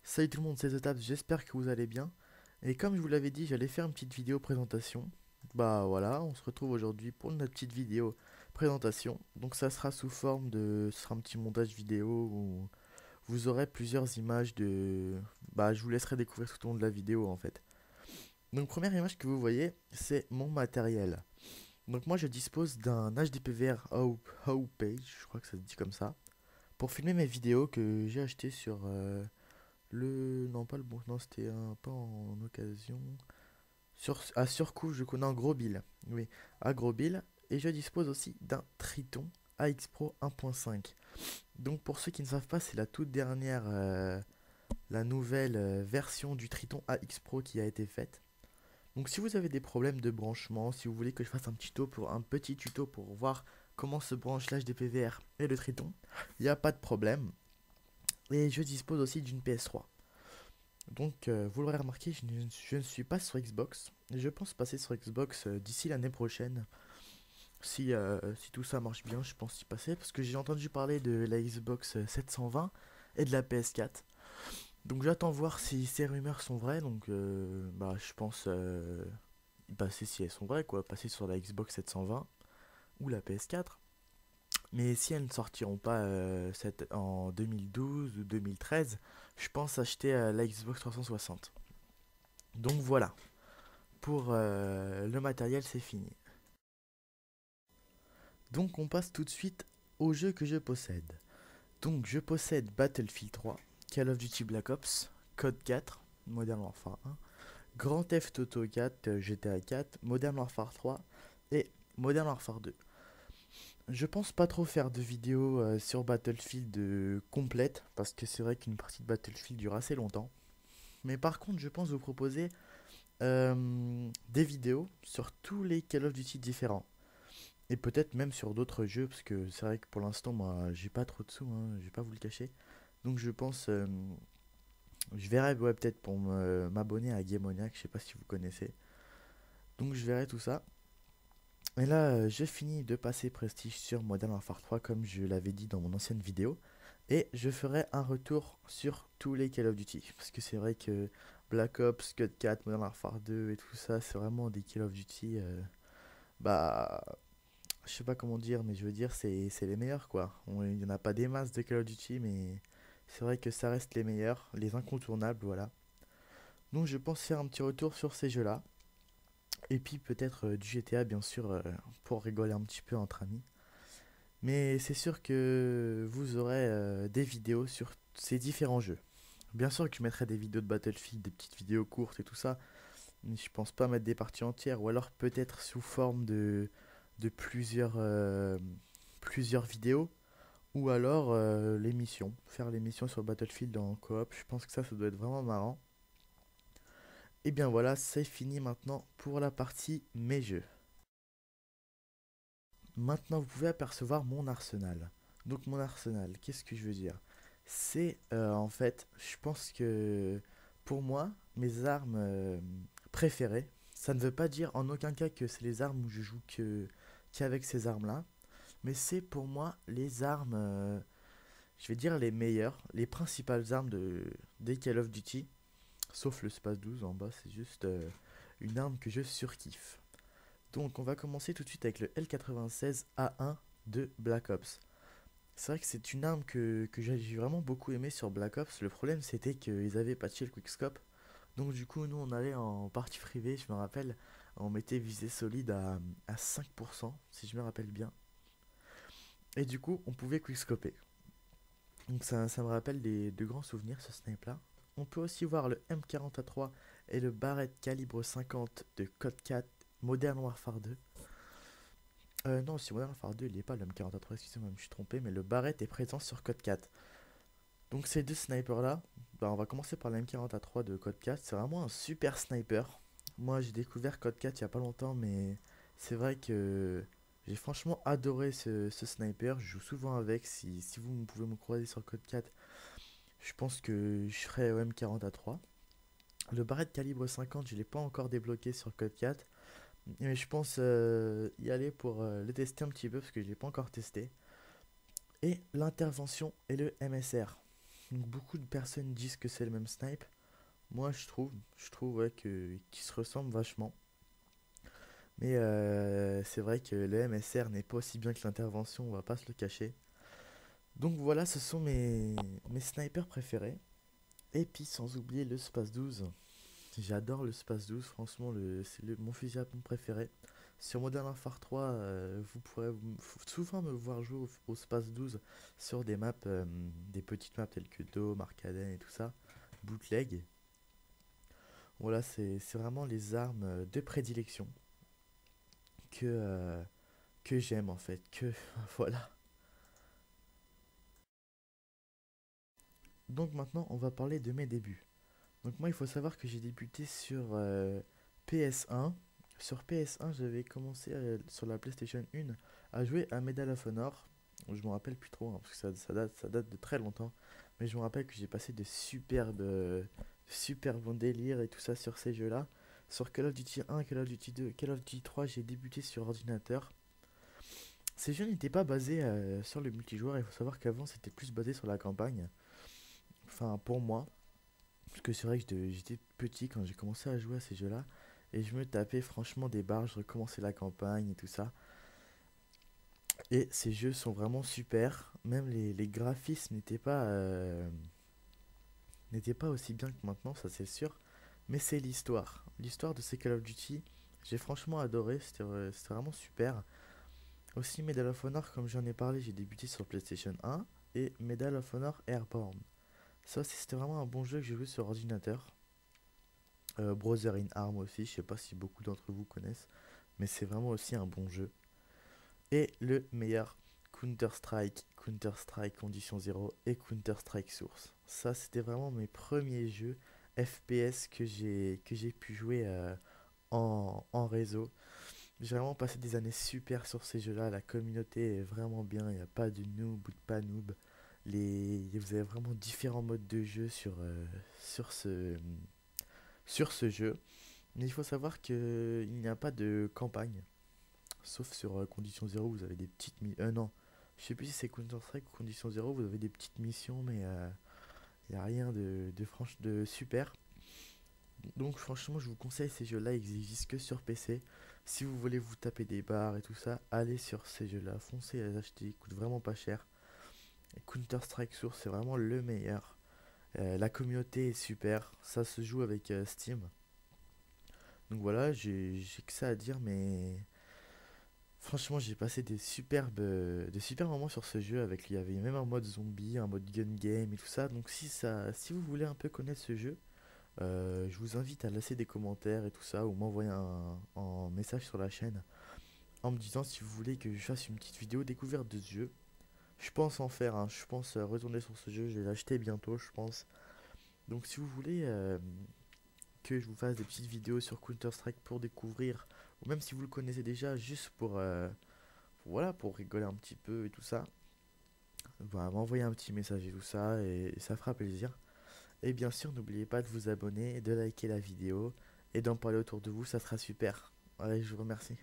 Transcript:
Salut tout le monde, c'est The Tabs, j'espère que vous allez bien. Et comme je vous l'avais dit, j'allais faire une petite vidéo présentation. Bah voilà, on se retrouve aujourd'hui pour notre petite vidéo présentation. Donc ça sera sous forme de... Ce sera un petit montage vidéo où vous aurez plusieurs images de... Bah je vous laisserai découvrir tout au long de la vidéo en fait. Donc première image que vous voyez, c'est mon matériel. Donc moi je dispose d'un HDPVR Page, je crois que ça se dit comme ça, pour filmer mes vidéos que j'ai acheté sur... Non, pas le bon. Non, c'était un pas en occasion. À Surcouf, je connais un gros bill. Oui, à gros bill. Et je dispose aussi d'un Triton AX Pro 1.5. Donc, pour ceux qui ne savent pas, c'est la toute dernière, la nouvelle version du Triton AX Pro qui a été faite. Donc, si vous avez des problèmes de branchement, si vous voulez que je fasse un petit tuto pour voir comment se branche l'HDPVR et le Triton, il n'y a pas de problème. Et je dispose aussi d'une PS3. Donc, vous l'aurez remarqué, je ne suis pas sur Xbox. Je pense passer sur Xbox d'ici l'année prochaine. Si tout ça marche bien, je pense y passer. Parce que j'ai entendu parler de la Xbox 720 et de la PS4. Donc, j'attends voir si ces rumeurs sont vraies. Donc, bah, je pense y passer si elles sont vraies, quoi. Passer sur la Xbox 720 ou la PS4. Mais si elles ne sortiront pas en 2012 ou 2013, je pense acheter la Xbox 360. Donc voilà. Pour le matériel, c'est fini. Donc on passe tout de suite au jeu que je possède. Donc je possède Battlefield 3, Call of Duty Black Ops, Code 4, Modern Warfare 1, Grand Theft Auto 4, GTA 4, Modern Warfare 3 et Modern Warfare 2. Je pense pas trop faire de vidéos sur Battlefield complète parce que c'est vrai qu'une partie de Battlefield dure assez longtemps. Mais par contre, je pense vous proposer des vidéos sur tous les Call of Duty différents. Et peut-être même sur d'autres jeux, parce que c'est vrai que pour l'instant, moi, j'ai pas trop de sous, hein, je vais pas vous le cacher. Donc je pense, je verrai ouais, peut-être pour m'abonner à Gamoniac, je sais pas si vous connaissez. Donc je verrai tout ça. Et là, je finis de passer Prestige sur Modern Warfare 3, comme je l'avais dit dans mon ancienne vidéo. Et je ferai un retour sur tous les Call of Duty. Parce que c'est vrai que Black Ops, COD 4, Modern Warfare 2 et tout ça, c'est vraiment des Call of Duty. Bah, je sais pas comment dire, mais je veux dire, c'est les meilleurs quoi. Il y en a pas des masses de Call of Duty, mais c'est vrai que ça reste les meilleurs, les incontournables, voilà. Donc je pense faire un petit retour sur ces jeux-là. Et puis peut-être du GTA, bien sûr, pour rigoler un petit peu entre amis. Mais c'est sûr que vous aurez des vidéos sur ces différents jeux. Bien sûr que je mettrai des vidéos de Battlefield, des petites vidéos courtes et tout ça, mais je pense pas mettre des parties entières, ou alors peut-être sous forme de plusieurs vidéos, ou alors l'émission, faire l'émission sur Battlefield en coop, je pense que ça doit être vraiment marrant. Et bien voilà, c'est fini maintenant pour la partie mes jeux. Maintenant, vous pouvez apercevoir mon arsenal. Donc mon arsenal, qu'est-ce que je veux dire? C'est en fait, je pense que pour moi, mes armes préférées, ça ne veut pas dire en aucun cas que c'est les armes où je joue qu'avec ces armes-là, mais c'est pour moi les armes, je vais dire les meilleures, les principales armes des Call of Duty, sauf le Space 12 en bas, c'est juste une arme que je surkiffe. Donc on va commencer tout de suite avec le L96A1 de Black Ops. C'est vrai que c'est une arme que j'ai vraiment beaucoup aimé sur Black Ops. Le problème c'était qu'ils avaient patché le quickscope. Donc du coup nous on allait en partie privée, je me rappelle, on mettait visée solide à 5% si je me rappelle bien. Et du coup on pouvait quickscoper. Donc ça me rappelle de grands souvenirs ce snipe là. On peut aussi voir le M40A3 et le Barrett calibre 50 de Code 4 Modern Warfare 2. Non, si Modern Warfare 2, il n'y est pas le M43, excusez-moi, je me suis trompé, mais le Barrett est présent sur Code 4. Donc ces deux snipers là, bah, on va commencer par le M43 de Code 4, c'est vraiment un super sniper. Moi j'ai découvert Code 4 il y a pas longtemps, mais c'est vrai que j'ai franchement adoré ce sniper, je joue souvent avec, si vous pouvez me croiser sur Code 4, je pense que je ferai au M43. Le Barrett calibre 50, je l'ai pas encore débloqué sur Code 4. Mais je pense y aller pour le tester un petit peu parce que je l'ai pas encore testé. Et l'intervention et le MSR. Donc beaucoup de personnes disent que c'est le même snipe. Moi je trouve ouais, que qu'ils se ressemblent vachement. Mais c'est vrai que le MSR n'est pas aussi bien que l'intervention, on va pas se le cacher. Donc voilà, ce sont mes snipers préférés. Et puis sans oublier le Space 12. J'adore le Space 12, franchement, c'est mon fusil à pompe préféré. Sur Modern Warfare 3, vous pourrez souvent me voir jouer au Space 12 sur des maps, des petites maps telles que Dome, Arcaden et tout ça, bootleg. Voilà, c'est vraiment les armes de prédilection que, euh, que j'aime en fait. Voilà. Donc maintenant, on va parler de mes débuts. Donc moi, il faut savoir que j'ai débuté sur PS1. Sur PS1, j'avais commencé sur la PlayStation 1 à jouer à Medal of Honor. Je me rappelle plus trop, hein, parce que ça date de très longtemps. Mais je me rappelle que j'ai passé de super bons délires et tout ça sur ces jeux-là. Sur Call of Duty 1, Call of Duty 2, Call of Duty 3, j'ai débuté sur ordinateur. Ces jeux n'étaient pas basés sur le multijoueur. Il faut savoir qu'avant, c'était plus basé sur la campagne. Enfin, pour moi. Parce que c'est vrai que j'étais petit quand j'ai commencé à jouer à ces jeux-là. Et je me tapais franchement des barres, je recommençais la campagne et tout ça. Et ces jeux sont vraiment super. Même les graphismes n'étaient pas aussi bien que maintenant, ça c'est sûr. Mais c'est l'histoire. L'histoire de ces Call of Duty, j'ai franchement adoré. C'était vraiment super. Aussi Medal of Honor, comme j'en ai parlé, j'ai débuté sur PlayStation 1. Et Medal of Honor Airborne. Ça aussi, c'était vraiment un bon jeu que j'ai joué sur ordinateur. Brother in Arms aussi, je sais pas si beaucoup d'entre vous connaissent, mais c'est vraiment aussi un bon jeu. Et le meilleur, Counter-Strike, Counter-Strike Condition Zéro et Counter-Strike Source. Ça, c'était vraiment mes premiers jeux FPS que j'ai pu jouer en réseau. J'ai vraiment passé des années super sur ces jeux-là. La communauté est vraiment bien. Il n'y a pas de noob ou de pas noob. Vous avez vraiment différents modes de jeu sur ce jeu. Mais il faut savoir qu'il n'y a pas de campagne. Sauf sur Condition Zéro, vous avez des petites missions. Non, je sais plus si c'est Counter-Strike ou Condition Zéro, vous avez des petites missions, mais il n'y a rien de super. Donc franchement, je vous conseille ces jeux-là, ils existent que sur PC. Si vous voulez vous taper des barres et tout ça, allez sur ces jeux-là, foncez à les acheter, ils coûtent vraiment pas cher. Et Counter-Strike Source, c'est vraiment le meilleur. La communauté est super, ça se joue avec Steam. Donc voilà, j'ai que ça à dire, mais franchement, j'ai passé des super moments sur ce jeu. Il y avait même un mode zombie, un mode gun game et tout ça. Donc si vous voulez un peu connaître ce jeu, je vous invite à laisser des commentaires et tout ça, ou m'envoyer un message sur la chaîne en me disant si vous voulez que je fasse une petite vidéo découverte de ce jeu. Je pense en faire, hein. Je pense retourner sur ce jeu. Je vais l'acheter bientôt, je pense. Donc si vous voulez que je vous fasse des petites vidéos sur Counter-Strike pour découvrir, ou même si vous le connaissez déjà, juste voilà, pour rigoler un petit peu et tout ça, bah, m'envoyer un petit message et tout ça, et ça fera plaisir. Et bien sûr, n'oubliez pas de vous abonner, de liker la vidéo, et d'en parler autour de vous, ça sera super. Allez, je vous remercie.